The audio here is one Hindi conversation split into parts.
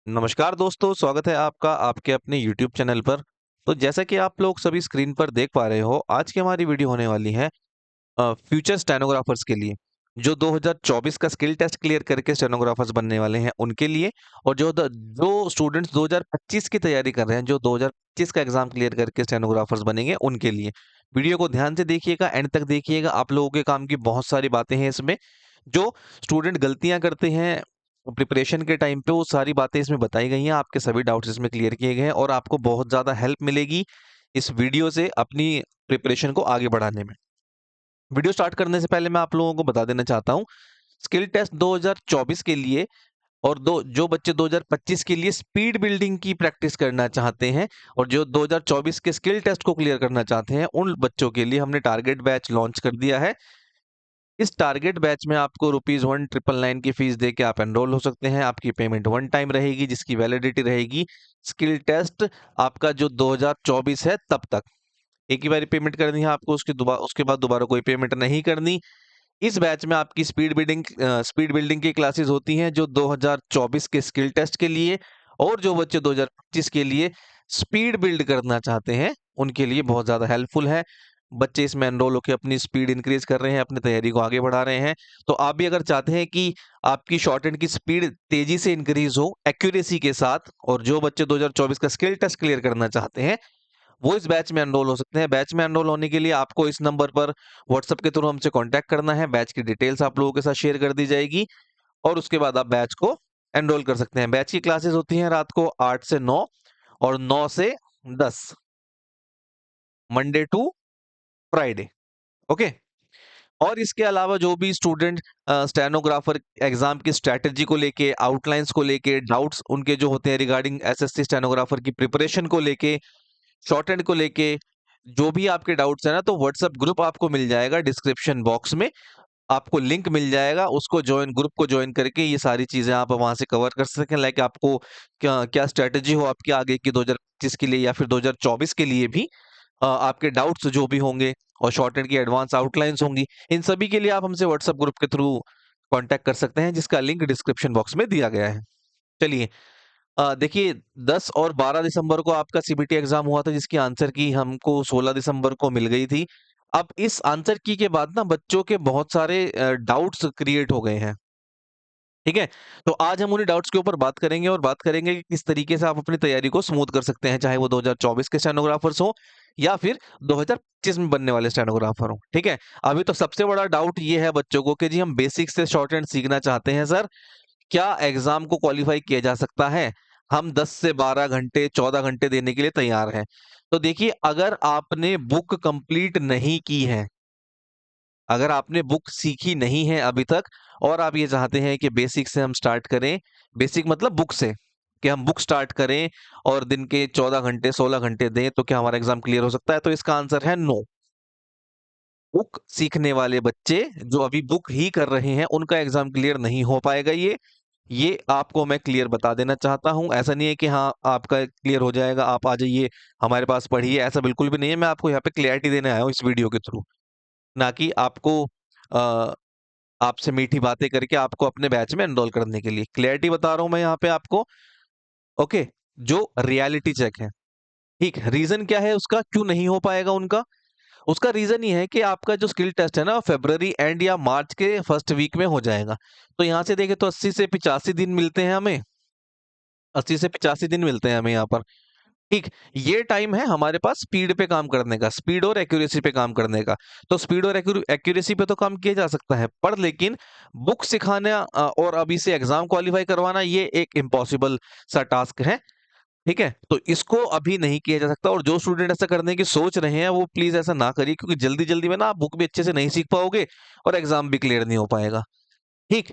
नमस्कार दोस्तों, स्वागत है आपका आपके अपने YouTube चैनल पर। तो जैसा कि आप लोग सभी स्क्रीन पर देख पा रहे हो, आज की हमारी वीडियो होने वाली है फ्यूचर स्टेनोग्राफर्स के लिए, जो 2024 का स्किल टेस्ट क्लियर करके स्टेनोग्राफर्स बनने वाले हैं उनके लिए, और जो स्टूडेंट्स 2025 की तैयारी कर रहे हैं, जो 2025 का एग्जाम क्लियर करके स्टेनोग्राफर्स बनेंगे उनके लिए। वीडियो को ध्यान से देखिएगा, एंड तक देखिएगा। आप लोगों के काम की बहुत सारी बातें हैं इसमें। जो स्टूडेंट गलतियां करते हैं प्रिपरेशन के टाइम पे, वो सारी बातें इसमें बताई गई हैं। आपके सभी डाउट्स इसमें क्लियर किए गए हैं और आपको बहुत ज़्यादा हेल्प मिलेगी इस वीडियो से अपनी प्रिपरेशन को आगे बढ़ाने में। वीडियो स्टार्ट करने से पहले मैं आप लोगों को बता देना चाहता हूँ, स्किल टेस्ट 2024 के लिए और दो जो बच्चे 2025 के लिए स्पीड बिल्डिंग की प्रैक्टिस करना चाहते हैं और जो 2024 के स्किल टेस्ट को क्लियर करना चाहते हैं, उन बच्चों के लिए हमने टारगेट बैच लॉन्च कर दिया है। इस टारगेट बैच में आपको ₹1,999 की फीस दे के आप एनरोल हो सकते हैं। आपकी पेमेंट वन टाइम रहेगी, जिसकी वैलिडिटी रहेगी स्किल टेस्ट आपका जो 2024 है तब तक। एक ही बारी पेमेंट करनी है आपको, उसके बाद दोबारा कोई पेमेंट नहीं करनी। इस बैच में आपकी स्पीड बिल्डिंग की क्लासेस होती हैं, जो 2024 के स्किल टेस्ट के लिए, और जो बच्चे 2025 के लिए स्पीड बिल्ड करना चाहते हैं उनके लिए बहुत ज़्यादा हेल्पफुल है। बच्चे इसमें एनरोल होकर अपनी स्पीड इंक्रीज कर रहे हैं, अपनी तैयारी को आगे बढ़ा रहे हैं। तो आप भी अगर चाहते हैं कि आपकी शॉर्ट हैंड की स्पीड तेजी से इंक्रीज हो एक्यूरेसी के साथ, और जो बच्चे 2024 का स्किल टेस्ट क्लियर करना चाहते हैं, वो इस बैच में एनरोल हो सकते हैं। बैच में एनरोल होने के लिए आपको इस नंबर पर व्हाट्सएप के थ्रू हमसे कांटेक्ट करना है। बैच की डिटेल्स आप लोगों के साथ शेयर कर दी जाएगी और उसके बाद आप बैच को एनरोल कर सकते हैं। बैच की क्लासेस होती हैं रात को 8 से 9 और 9 से 10, मंडे टू फ्राइडे। ओके। और इसके अलावा जो भी स्टूडेंट स्टेनोग्राफर एग्जाम की स्ट्रेटजी को लेके, आउटलाइंस को लेके, डाउट्स उनके जो होते हैं रिगार्डिंग एसएससी स्टेनोग्राफर की प्रिपरेशन को लेके, शॉर्ट हैंड को लेके, जो भी आपके डाउट्स है ना, तो व्हाट्सएप ग्रुप आपको मिल जाएगा डिस्क्रिप्शन बॉक्स में। आपको लिंक मिल जाएगा, उसको ज्वाइन, ग्रुप को ज्वाइन करके ये सारी चीजें आप वहां से कवर कर सकें। लाइक आपको क्या क्या स्ट्रेटजी हो आपकी आगे की 2025 के लिए या फिर 2024 के लिए भी, आपके डाउट्स जो भी होंगे और शॉर्ट हैंड की एडवांस आउटलाइंस होंगी, इन सभी के लिए आप हमसे व्हाट्सएप ग्रुप के थ्रू कांटेक्ट कर सकते हैं, जिसका लिंक डिस्क्रिप्शन बॉक्स में दिया गया है। चलिए, देखिए, 10 और 12 दिसंबर को आपका सीबीटी एग्जाम हुआ था, जिसकी आंसर की हमको 16 दिसंबर को मिल गई थी। अब इस आंसर की के बाद ना बच्चों के बहुत सारे डाउट्स क्रिएट हो गए हैं। ठीक है? तो आज हम उन्हीं डाउट्स के ऊपर बात करेंगे और बात करेंगे कि किस तरीके से आप अपनी तैयारी को स्मूथ कर सकते हैं, चाहे वो 2024 के स्टेनोग्राफर्स हों या फिर 2025 में बनने वाले स्टेनोग्राफर हों। ठीक है? अभी तो सबसे बड़ा डाउट ये है बच्चों को कि जी हम बेसिक से शॉर्ट हैंड सीखना चाहते हैं सर, क्या एग्जाम को क्वालिफाई किया जा सकता है? हम 10 से 12 घंटे, 14 घंटे देने के लिए तैयार हैं। तो देखिए, अगर आपने बुक कंप्लीट नहीं की है, अगर आपने बुक सीखी नहीं है अभी तक, और आप ये चाहते हैं कि बेसिक से हम स्टार्ट करें, बेसिक मतलब बुक से, कि हम बुक स्टार्ट करें और दिन के 14 घंटे, 16 घंटे दें, तो क्या हमारा एग्जाम क्लियर हो सकता है? तो इसका आंसर है नो। बुक सीखने वाले बच्चे जो अभी बुक ही कर रहे हैं, उनका एग्जाम क्लियर नहीं हो पाएगा। ये आपको मैं क्लियर बता देना चाहता हूँ। ऐसा नहीं है कि हाँ आपका क्लियर हो जाएगा, आप आ जाइए हमारे पास पढ़िए, ऐसा बिल्कुल भी नहीं है। मैं आपको यहाँ पे क्लियरिटी देने आया हूँ इस वीडियो के थ्रू, ना कि आपको अ, आपसे मीठी बातें करके आपको अपने बैच में एनरोल करने के लिए। क्लियरिटी बता रहा हूँ मैं यहाँ पे आपको। ओके। जो रियलिटी चेक है, ठीक, रीजन क्या है उसका, क्यों नहीं हो पाएगा उनका? उसका रीजन ये है कि आपका जो स्किल टेस्ट है ना, फरवरी एंड या मार्च के फर्स्ट वीक में हो जाएगा। तो यहाँ से देखें तो 80 से 85 दिन मिलते हैं हमें, 80 से 85 दिन मिलते हैं हमें यहाँ पर। ठीक, ये टाइम है हमारे पास स्पीड पे काम करने का, स्पीड और एक्यूरेसी पे काम करने का। तो स्पीड और एक्यूरेसी पे तो काम किया जा सकता है, पर लेकिन बुक सिखाना और अभी से एग्जाम क्वालिफाई करवाना, ये एक इम्पॉसिबल सा टास्क है। ठीक है? तो इसको अभी नहीं किया जा सकता, और जो स्टूडेंट ऐसा करने की सोच रहे हैं वो प्लीज ऐसा ना करिए, क्योंकि जल्दी-जल्दी में ना आप बुक भी अच्छे से नहीं सीख पाओगे और एग्जाम भी क्लियर नहीं हो पाएगा। ठीक?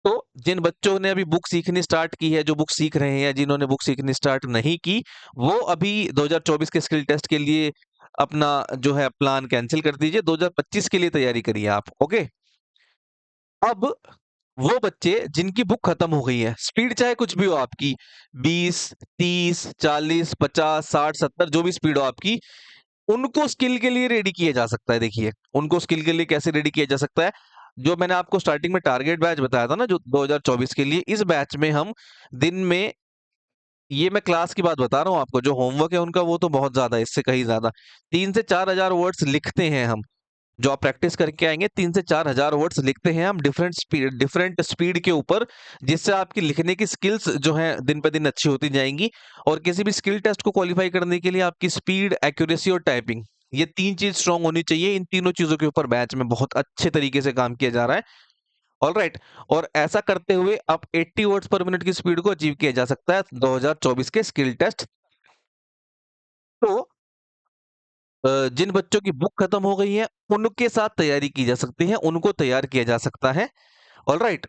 तो जिन बच्चों ने अभी बुक सीखनी स्टार्ट की है, जो बुक सीख रहे हैं, जिन्होंने बुक सीखनी स्टार्ट नहीं की, वो अभी 2024 के स्किल टेस्ट के लिए अपना जो है प्लान कैंसल कर दीजिए। 2025 के लिए तैयारी करिए आप। ओके? अब वो बच्चे जिनकी बुक खत्म हो गई है, स्पीड चाहे कुछ भी हो आपकी, 20, 30, 40, 50, 60, 70, जो भी स्पीड हो आपकी, उनको स्किल के लिए रेडी किया जा सकता है। देखिए, उनको स्किल के लिए कैसे रेडी किया जा सकता है? जो मैंने आपको स्टार्टिंग में टारगेट बैच बताया था ना, जो 2024 के लिए, इस बैच में हम दिन में ये मैं क्लास की बात बता रहा हूँ आपको, जो होमवर्क है उनका वो तो बहुत ज्यादा है, इससे कहीं ज्यादा। 3 से 4 हजार वर्ड्स लिखते हैं हम, जो आप प्रैक्टिस करके आएंगे 3 से 4 हजार वर्ड्स लिखते हैं हम डिफरेंट स्पीड के ऊपर, जिससे आपकी लिखने की स्किल्स जो है दिन पे दिन अच्छी होती जाएंगी। और किसी भी स्किल टेस्ट को क्वालिफाई करने के लिए आपकी स्पीड, एक्यूरेसी और टाइपिंग, ये 3 चीज स्ट्रांग होनी चाहिए। इन तीनों चीजों के ऊपर बैच में बहुत अच्छे तरीके से काम किया जा रहा है। All right. और ऐसा करते हुए आप 80 वर्ड्स पर मिनट की स्पीड को अचीव किया जा सकता है 2024 के स्किल टेस्ट। तो जिन बच्चों की बुक खत्म हो गई है उनके साथ तैयारी की जा सकती है, उनको तैयार किया जा सकता है। All right.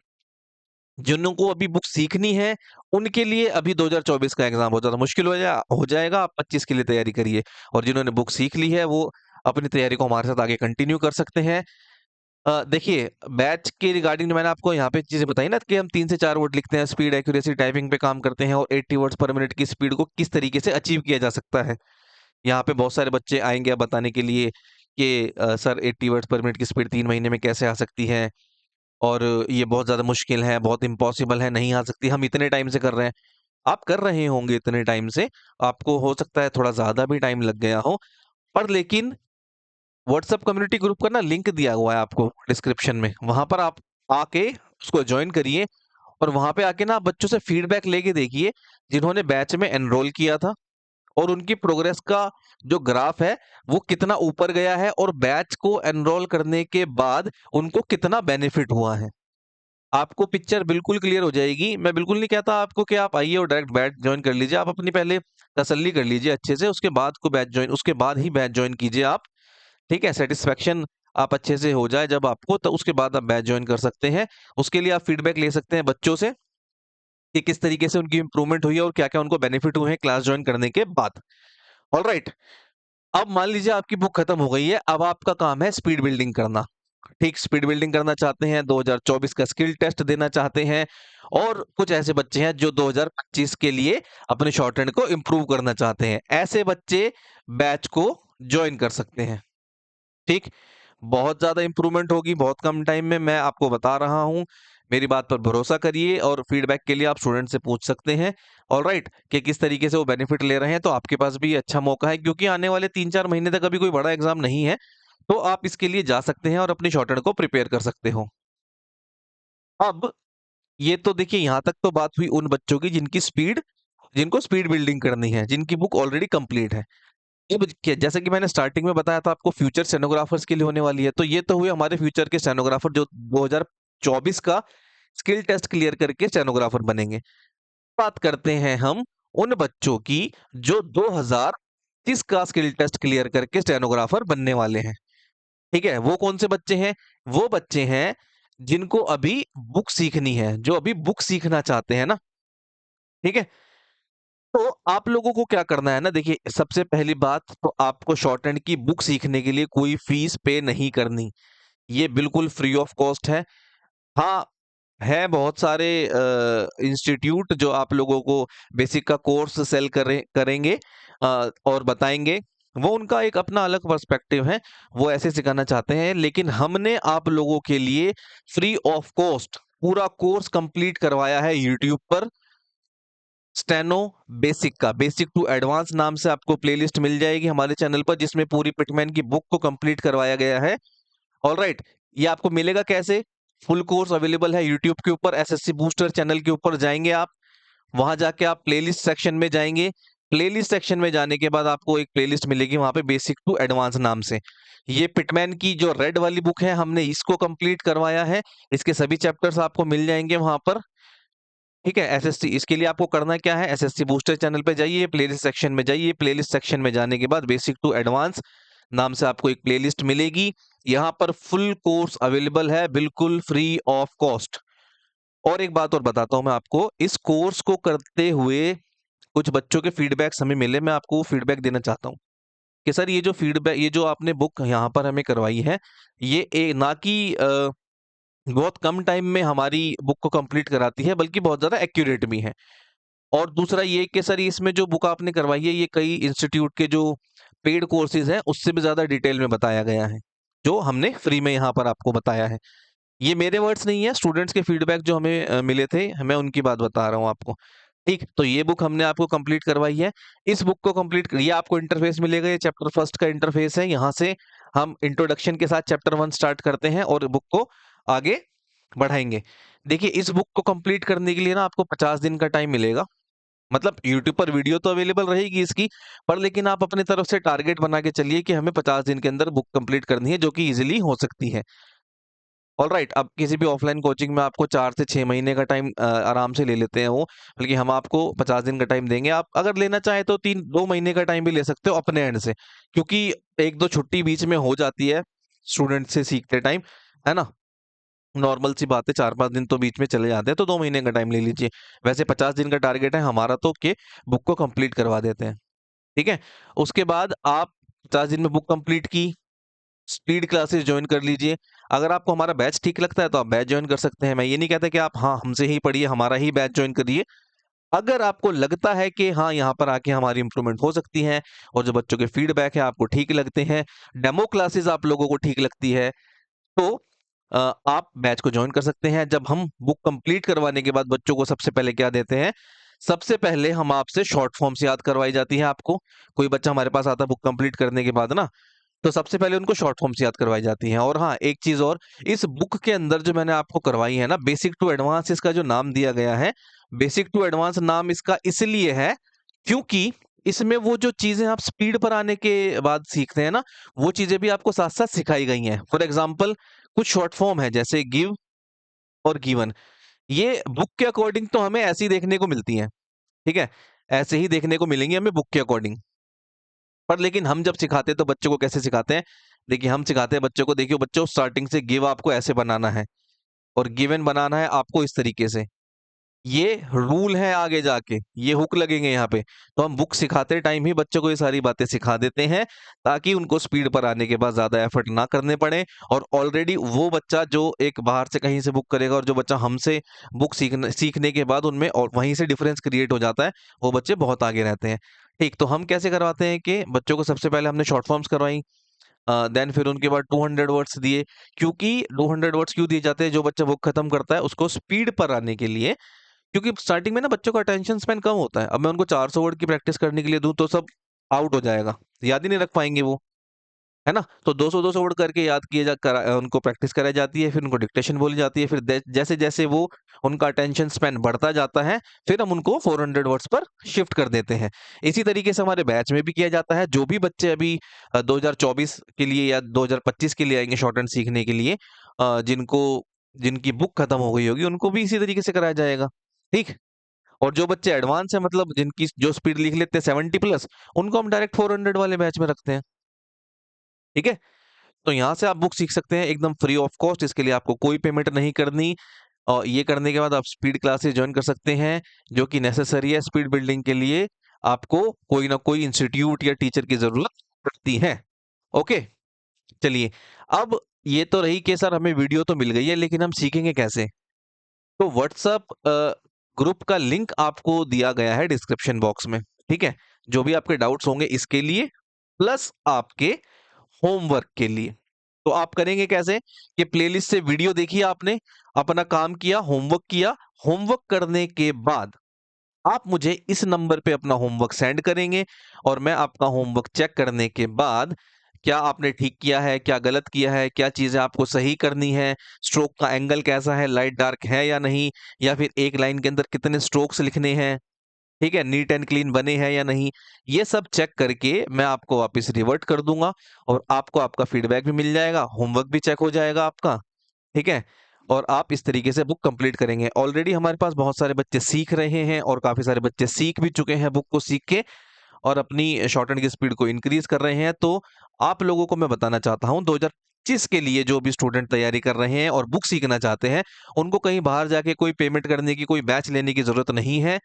जिनको अभी बुक सीखनी है उनके लिए अभी 2024 का एग्जाम बहुत ज्यादा मुश्किल हो जाएगा, आप 25 के लिए तैयारी करिए। और जिन्होंने बुक सीख ली है वो अपनी तैयारी को हमारे साथ आगे कंटिन्यू कर सकते हैं। देखिए, बैच के रिगार्डिंग मैंने आपको यहाँ पे चीजें बताई ना कि हम 3 से 4 वर्ड लिखते हैं, स्पीड, एक्यूरेसी, टाइपिंग पे काम करते हैं, और 80 वर्ड्स पर मिनट की स्पीड को किस तरीके से अचीव किया जा सकता है। यहाँ पे बहुत सारे बच्चे आएंगे अब बताने के लिए कि सर 80 वर्ड्स पर मिनट की स्पीड 3 महीने में कैसे आ सकती है, और ये बहुत ज्यादा मुश्किल है, बहुत इम्पॉसिबल है, नहीं आ सकती, हम इतने टाइम से कर रहे हैं। आप कर रहे होंगे इतने टाइम से, आपको हो सकता है थोड़ा ज्यादा भी टाइम लग गया हो, पर लेकिन व्हाट्सएप कम्युनिटी ग्रुप का ना लिंक दिया हुआ है आपको डिस्क्रिप्शन में, वहां पर आप आके उसको ज्वाइन करिए। और वहां पे आके ना आप बच्चों से फीडबैक लेके देखिए, जिन्होंने बैच में एनरोल किया था, और उनकी प्रोग्रेस का जो ग्राफ है वो कितना ऊपर गया है, और बैच को एनरोल करने के बाद उनको कितना बेनिफिट हुआ है। आपको पिक्चर बिल्कुल क्लियर हो जाएगी। मैं बिल्कुल नहीं कहता आपको कि आप आइए और डायरेक्ट बैच ज्वाइन कर लीजिए, आप अपनी पहले तसल्ली कर लीजिए अच्छे से, उसके बाद ही बैच ज्वाइन कीजिए आप। ठीक है, सेटिस्फेक्शन आप अच्छे से हो जाए जब आपको, तो उसके बाद आप बैच ज्वाइन कर सकते हैं। उसके लिए आप फीडबैक ले सकते हैं बच्चों से कि किस तरीके से उनकी इंप्रूवमेंट हुई है और क्या क्या उनको बेनिफिट हुए हैं क्लास ज्वाइन करने के बाद। All right. अब मान लीजिए आपकी बुक खत्म हो गई है, अब आपका काम है स्पीड बिल्डिंग करना। ठीक, स्पीड बिल्डिंग करना चाहते हैं, 2024 का स्किल टेस्ट देना चाहते हैं, और कुछ ऐसे बच्चे हैं जो 2025 के लिए अपने शॉर्ट हैंड को इम्प्रूव करना चाहते हैं। ऐसे बच्चे बैच को ज्वाइन कर सकते हैं। ठीक, बहुत ज्यादा इंप्रूवमेंट होगी बहुत कम टाइम में, मैं आपको बता रहा हूँ। मेरी बात पर भरोसा करिए, और फीडबैक के लिए आप स्टूडेंट से पूछ सकते हैं। ऑल राइट, कि किस तरीके से वो बेनिफिट ले रहे हैं, तो आपके पास भी अच्छा मौका है, क्योंकि आने वाले 3-4 महीने तक अभी कोई बड़ा एग्जाम नहीं है, तो आप इसके लिए जा सकते हैं और अपनी शॉर्टहैंड को प्रिपेयर कर सकते हो। अब ये तो देखिए, यहाँ तक तो बात हुई उन बच्चों की जिनको स्पीड बिल्डिंग करनी है, जिनकी बुक ऑलरेडी कंप्लीट है। अब जैसे कि मैंने स्टार्टिंग में बताया था आपको, फ्यूचर स्टेनोग्राफर्स के लिए होने वाली है, तो ये तो हुए हमारे फ्यूचर के स्टेनोग्राफर जो 2024 का स्किल टेस्ट क्लियर करके स्टेनोग्राफर बनेंगे। बात करते हैं हम उन बच्चों की जो 2025 का स्किल टेस्ट क्लियर करके स्टेनोग्राफर बनने वाले हैं। ठीक है, वो कौन से बच्चे हैं? वो बच्चे हैं जिनको अभी बुक सीखनी है, जो अभी बुक सीखना चाहते हैं ना। ठीक है, तो आप लोगों को क्या करना है ना, देखिए, सबसे पहली बात तो आपको शॉर्ट हैंड की बुक सीखने के लिए कोई फीस पे नहीं करनी, ये बिल्कुल फ्री ऑफ कॉस्ट है। हाँ, है बहुत सारे इंस्टीट्यूट जो आप लोगों को बेसिक का कोर्स सेल करेंगे और बताएंगे, वो उनका एक अपना अलग पर्सपेक्टिव है, वो ऐसे सिखाना चाहते हैं। लेकिन हमने आप लोगों के लिए फ्री ऑफ कॉस्ट पूरा कोर्स कंप्लीट करवाया है यूट्यूब पर। स्टेनो बेसिक का, बेसिक टू एडवांस नाम से आपको प्लेलिस्ट मिल जाएगी हमारे चैनल पर, जिसमें पूरी पिटमैन की बुक को कंप्लीट करवाया गया है। All right. ये आपको मिलेगा कैसे? फुल कोर्स अवेलेबल है यूट्यूब के ऊपर, एसएससी बूस्टर चैनल के ऊपर जाएंगे आप, वहां जाके आप प्लेलिस्ट सेक्शन में जाएंगे। प्लेलिस्ट सेक्शन में जाने के बाद आपको एक प्लेलिस्ट मिलेगी वहां पे, बेसिक टू एडवांस नाम से। ये पिटमैन की जो रेड वाली बुक है, हमने इसको कंप्लीट करवाया है, इसके सभी चैप्टर्स आपको मिल जाएंगे वहां पर। ठीक है, एसएससी, इसके लिए आपको करना क्या है, एसएससी बूस्टर चैनल पे जाइए, प्लेलिस्ट सेक्शन में जाइए, प्लेलिस्ट सेक्शन में जाने के बाद बेसिक टू एडवांस नाम से आपको एक प्लेलिस्ट मिलेगी। यहाँ पर फुल कोर्स अवेलेबल है, बिल्कुल फ्री ऑफ कॉस्ट। और एक बात और बताता हूं मैं आपको, इस कोर्स को करते हुए कुछ बच्चों के फीडबैक्स हमें मिले, मैं आपको फीडबैक देना चाहता हूँ कि सर ये जो आपने बुक यहाँ पर हमें करवाई है, ये ना कि बहुत कम टाइम में हमारी बुक को कंप्लीट कराती है, बल्कि बहुत ज्यादा एक्यूरेट भी है। और दूसरा ये कि सर इसमें जो बुक आपने करवाई है, ये कई इंस्टीट्यूट के जो पेड कोर्सेज हैं उससे भी ज्यादा डिटेल में बताया गया है, जो हमने फ्री में यहाँ पर आपको बताया है। ये मेरे वर्ड्स नहीं है, स्टूडेंट्स के फीडबैक जो हमें मिले थे, मैं उनकी बात बता रहा हूँ आपको। ठीक, तो ये बुक हमने आपको कंप्लीट करवाई है। इस बुक को कंप्लीट ये आपको इंटरफेस मिलेगा, ये चैप्टर फर्स्ट का इंटरफेस है। यहाँ से हम इंट्रोडक्शन के साथ चैप्टर 1 स्टार्ट करते हैं और बुक को आगे बढ़ाएंगे। देखिए, इस बुक को कंप्लीट करने के लिए ना आपको 50 दिन का टाइम मिलेगा। मतलब यूट्यूब पर वीडियो तो अवेलेबल रहेगी इसकी, पर लेकिन आप अपनी तरफ से टारगेट बना के चलिए कि हमें 50 दिन के अंदर बुक कंप्लीट करनी है, जो कि इजीली हो सकती है। ऑलराइट, अब किसी भी ऑफलाइन कोचिंग में आपको 4 से 6 महीने का टाइम आराम से ले लेते हैं वो, बल्कि हम आपको 50 दिन का टाइम देंगे। आप अगर लेना चाहें तो 2 महीने का टाइम भी ले सकते हो अपने एंड से, क्योंकि 1-2 छुट्टी बीच में हो जाती है स्टूडेंट से सीखते टाइम, है ना? नॉर्मल सी बात है, 4-5 दिन तो बीच में चले जाते हैं, तो 2 महीने का टाइम ले लीजिए। वैसे 50 दिन का टारगेट है हमारा तो कि बुक को कंप्लीट करवा देते हैं, ठीक है? उसके बाद आप 50 दिन में बुक कंप्लीट की, स्पीड क्लासेस जॉइन कर लीजिए। अगर आपको हमारा बैच ठीक लगता है तो आप बैच जॉइन कर सकते हैं। मैं ये नहीं कहता कि आप हाँ, हमसे ही पढ़िए, हमारा ही बैच जॉइन करिए। अगर आपको लगता है कि हाँ, यहाँ पर आके हमारी इम्प्रूवमेंट हो सकती है और जो बच्चों के फीडबैक है आपको ठीक लगते हैं, डेमो क्लासेस आप लोगों को ठीक लगती है, तो आप बैच को जॉइन कर सकते हैं। जब हम बुक कंप्लीट करवाने के बाद बच्चों को सबसे पहले क्या देते हैं, सबसे पहले हम आपसे शॉर्ट फॉर्म्स याद करवाई जाती है आपको। कोई बच्चा हमारे पास आता है बुक कंप्लीट करने के बाद ना, तो सबसे पहले उनको शॉर्ट फॉर्म्स याद करवाई जाती हैं। और हाँ, एक चीज और, इस बुक के अंदर जो मैंने आपको करवाई है ना, बेसिक टू एडवांस इसका जो नाम दिया गया है, बेसिक टू एडवांस नाम इसका इसलिए है क्योंकि इसमें वो जो चीजें आप स्पीड पर आने के बाद सीखते हैं ना, वो चीजें भी आपको साथ साथ सिखाई गई हैं। फॉर एग्जाम्पल, कुछ शॉर्ट फॉर्म है जैसे गिव और गिवन, ये बुक के अकॉर्डिंग तो हमें ऐसी देखने को मिलती हैं, ठीक है? ऐसे ही देखने को मिलेंगी हमें बुक के अकॉर्डिंग। पर लेकिन हम जब सिखाते हैं तो बच्चों को कैसे सिखाते हैं? देखिए, हम सिखाते हैं बच्चों को, देखिए बच्चों, स्टार्टिंग से गिव आपको ऐसे बनाना है और गिवन बनाना है आपको इस तरीके से। ये रूल है, आगे जाके ये हुक लगेंगे यहाँ पे। तो हम बुक सिखाते टाइम ही बच्चों को ये सारी बातें सिखा देते हैं, ताकि उनको स्पीड पर आने के बाद ज्यादा एफर्ट ना करने पड़े। और ऑलरेडी वो बच्चा जो एक बाहर से कहीं से बुक करेगा और जो बच्चा हमसे बुक सीखने के बाद उनमें और वहीं से डिफरेंस क्रिएट हो जाता है, वो बच्चे बहुत आगे रहते हैं। ठीक, तो हम कैसे करवाते हैं कि बच्चों को सबसे पहले हमने शॉर्ट फॉर्म्स करवाई, देन फिर उनके बाद 200 वर्ड्स दिए। क्योंकि 200 वर्ड्स क्यों दिए जाते हैं? जो बच्चा बुक खत्म करता है उसको स्पीड पर आने के लिए, क्योंकि स्टार्टिंग में ना बच्चों का अटेंशन स्पैन कम होता है। अब मैं उनको 400 वर्ड की प्रैक्टिस करने के लिए दूं तो सब आउट हो जाएगा, याद ही नहीं रख पाएंगे वो, है ना? तो 200-200 वर्ड करके याद किए उनको प्रैक्टिस कराई जाती है, फिर उनको डिक्टेशन बोली जाती है, फिर जैसे जैसे वो उनका अटेंशन स्पैन बढ़ता जाता है, फिर हम उनको 400 वर्ड्स पर शिफ्ट कर देते हैं। इसी तरीके से हमारे बैच में भी किया जाता है। जो भी बच्चे अभी 2024 के लिए या 2025 के लिए आएंगे शॉर्ट हैंड सीखने के लिए, जिनको जिनकी बुक खत्म हो गई होगी, उनको भी इसी तरीके से कराया जाएगा, ठीक? और जो बच्चे एडवांस है, मतलब जिनकी जो स्पीड लिख लेते हैं 70 प्लस, उनको हम डायरेक्ट 400 वाले बैच में रखते हैं, ठीक है? तो यहाँ से आप बुक सीख सकते हैं एकदम फ्री ऑफ कॉस्ट। इसके लिए आपको कोई पेमेंट नहीं करनी, और ये करने के बाद आप स्पीड क्लासेस ज्वाइन कर सकते हैं, जो कि नेसेसरी है स्पीड बिल्डिंग के लिए। आपको कोई ना कोई इंस्टीट्यूट या टीचर की जरूरत पड़ती है। ओके, चलिए। अब ये तो रही कि सर हमें वीडियो तो मिल गई है, लेकिन हम सीखेंगे कैसे? तो व्हाट्सएप ग्रुप का लिंक आपको दिया गया है डिस्क्रिप्शन बॉक्स में, ठीक है? जो भी आपके डाउट्स होंगे इसके लिए, प्लस आपके होमवर्क के लिए। तो आप करेंगे कैसे कि प्लेलिस्ट से वीडियो देखिए, आपने अपना काम किया, होमवर्क किया। होमवर्क करने के बाद आप मुझे इस नंबर पे अपना होमवर्क सेंड करेंगे, और मैं आपका होमवर्क चेक करने के बाद, क्या आपने ठीक किया है, क्या गलत किया है, क्या चीजें आपको सही करनी है, स्ट्रोक का एंगल कैसा है, लाइट डार्क है या नहीं, या फिर एक लाइन के अंदर कितने स्ट्रोक्स लिखने हैं, ठीक है, नीट एंड क्लीन बने हैं या नहीं, ये सब चेक करके मैं आपको वापस रिवर्ट कर दूंगा। और आपको आपका फीडबैक भी मिल जाएगा, होमवर्क भी चेक हो जाएगा आपका, ठीक है? और आप इस तरीके से बुक कंप्लीट करेंगे। ऑलरेडी हमारे पास बहुत सारे बच्चे सीख रहे हैं और काफी सारे बच्चे सीख भी चुके हैं बुक को सीख के, और अपनी शॉर्ट हैंड की स्पीड को इंक्रीज कर रहे हैं। तो आप लोगों को मैं बताना चाहता हूँ, 2025 के लिए जो भी स्टूडेंट तैयारी कर रहे हैं और बुक सीखना चाहते हैं, उनको कहीं बाहर जाके कोई पेमेंट करने की, कोई बैच लेने की जरूरत नहीं है।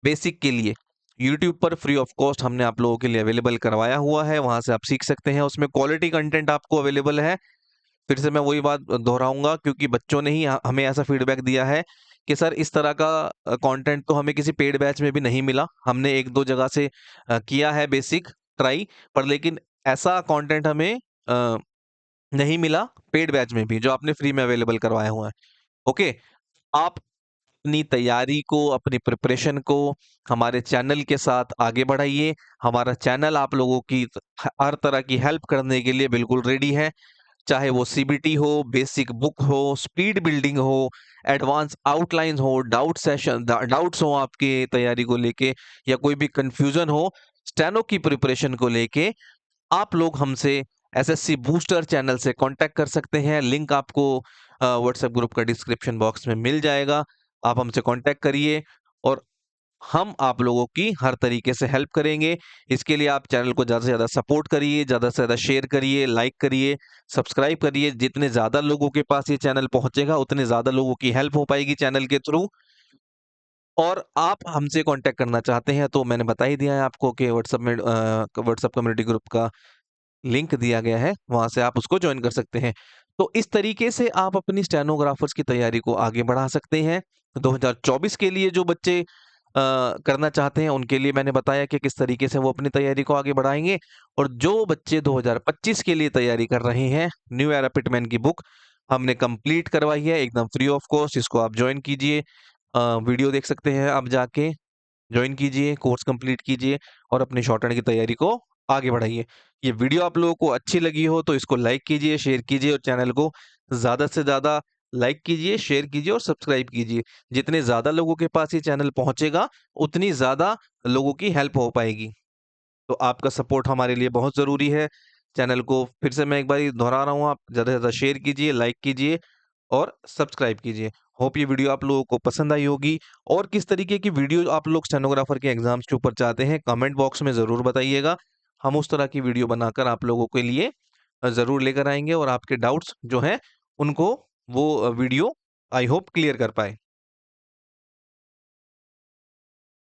बेसिक के लिए यूट्यूब पर फ्री ऑफ कॉस्ट हमने आप लोगों के लिए अवेलेबल करवाया हुआ है, वहां से आप सीख सकते हैं। उसमें क्वालिटी कंटेंट आपको अवेलेबल है। फिर से मैं वही बात दोहराऊंगा, क्योंकि बच्चों ने ही हमें ऐसा फीडबैक दिया है कि सर इस तरह का कंटेंट तो हमें किसी पेड बैच में भी नहीं मिला। हमने 1-2 जगह से किया है बेसिक ट्राई, पर लेकिन ऐसा कंटेंट हमें अ, नहीं मिला पेड बैच में भी, जो आपने फ्री में अवेलेबल करवाया हुआ है। ओके, आप अपनी तैयारी को, अपनी प्रिपरेशन को हमारे चैनल के साथ आगे बढ़ाइए। हमारा चैनल आप लोगों की हर तरह की हेल्प करने के लिए बिल्कुल रेडी है। चाहे वो सीबीटी हो, बेसिक बुक हो, स्पीड बिल्डिंग हो, एडवांस आउटलाइन हो, डाउट्स हो आपके तैयारी को लेके, या कोई भी कंफ्यूजन हो स्टेनो की प्रिपरेशन को लेके, आप लोग हमसे एसएससी बूस्टर चैनल से कांटेक्ट कर सकते हैं। लिंक आपको व्हाट्सएप ग्रुप का डिस्क्रिप्शन बॉक्स में मिल जाएगा। आप हमसे कांटेक्ट करिए और हम आप लोगों की हर तरीके से हेल्प करेंगे। इसके लिए आप चैनल को ज़्यादा से ज़्यादा सपोर्ट करिए, ज़्यादा से ज़्यादा शेयर करिए, लाइक करिए, सब्सक्राइब करिए। जितने ज़्यादा लोगों के पास ये चैनल पहुंचेगा, उतने ज़्यादा लोगों की हेल्प हो पाएगी चैनल के थ्रू। और आप हमसे कांटेक्ट करना चाहते हैं तो मैंने बता ही दिया है आपको कि व्हाट्सएप कम्युनिटी ग्रुप का लिंक दिया गया है, वहाँ से आप उसको जॉइन कर सकते हैं। तो इस तरीके से आप अपनी स्टेनोग्राफर्स की तैयारी को आगे बढ़ा सकते हैं। 2024 के लिए जो बच्चे करना चाहते हैं, उनके लिए मैंने बताया कि किस तरीके से वो अपनी तैयारी को आगे बढ़ाएँगे। और जो बच्चे 2025 के लिए तैयारी कर रहे हैं, न्यू एरा पिटमैन की बुक हमने कंप्लीट करवाई है एकदम फ्री ऑफ कॉस्ट। इसको आप जॉइन कीजिए। वीडियो देख सकते हैं आप जाके, जॉइन कीजिए, कोर्स कंप्लीट कीजिए और अपनी शॉर्टहैंड की तैयारी को आगे बढ़ाइए। ये वीडियो आप लोगों को अच्छी लगी हो तो इसको लाइक कीजिए, शेयर कीजिए और चैनल को ज़्यादा से ज़्यादा लाइक कीजिए, शेयर कीजिए और सब्सक्राइब कीजिए। जितने ज़्यादा लोगों के पास ये चैनल पहुँचेगा, उतनी ज़्यादा लोगों की हेल्प हो पाएगी। तो आपका सपोर्ट हमारे लिए बहुत ज़रूरी है। चैनल को फिर से मैं एक बारी दोहरा रहा हूँ, आप ज़्यादा से ज़्यादा शेयर कीजिए, लाइक कीजिए और सब्सक्राइब कीजिए। होप ये वीडियो आप लोगों को पसंद आई होगी। और किस तरीके की वीडियो आप लोग स्टेनोग्राफर के एग्जाम्स के ऊपर चाहते हैं, कमेंट बॉक्स में ज़रूर बताइएगा। हम उस तरह की वीडियो बनाकर आप लोगों के लिए ज़रूर लेकर आएँगे और आपके डाउट्स जो हैं उनको वो वीडियो आई होप क्लियर कर पाए।